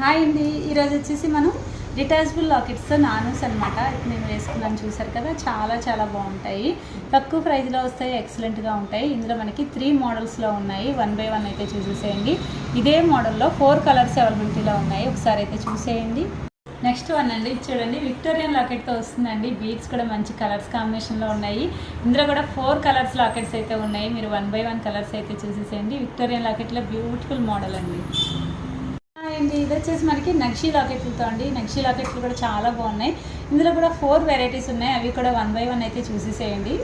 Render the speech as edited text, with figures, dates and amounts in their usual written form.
Hi అండి, ఈరోజు వచ్చేసి మనం డిటాచబుల్ లాకెట్స్ నానూస్ అనమాట. నేను వేసుకున్నాను, చూసారు కదా, చాలా చాలా బాగుంటాయి. తక్కువ ప్రైస్లో వస్తాయి, ఎక్సలెంట్గా ఉంటాయి. ఇందులో మనకి 3 మోడల్స్లో ఉన్నాయి. 1 బై 1 అయితే చూసేసేయండి. ఇదే మోడల్లో 4 కలర్స్ అవైలబిలిటీలో ఉన్నాయి. ఒకసారి అయితే చూసేయండి. నెక్స్ట్ వన్ అండి, చూడండి, విక్టోరియన్ లాకెట్తో వస్తుందండి. బీడ్స్ కూడా మంచి కలర్స్ కాంబినేషన్లో ఉన్నాయి. ఇందులో కూడా 4 కలర్స్ లాకెట్స్ అయితే ఉన్నాయి. మీరు 1 బై 1 కలర్స్ అయితే చూసేసేయండి. విక్టోరియన్ లాకెట్లో బ్యూటిఫుల్ మోడల్ అండి. అండి ఇది వచ్చేసి మనకి నక్షీ లాకెట్లతో అండి. నక్షీ లాకెట్లు కూడా చాలా బాగున్నాయి. ఇందులో కూడా 4 వెరైటీస్ ఉన్నాయి. అవి కూడా 1 బై 1 అయితే చూసేసేయండి.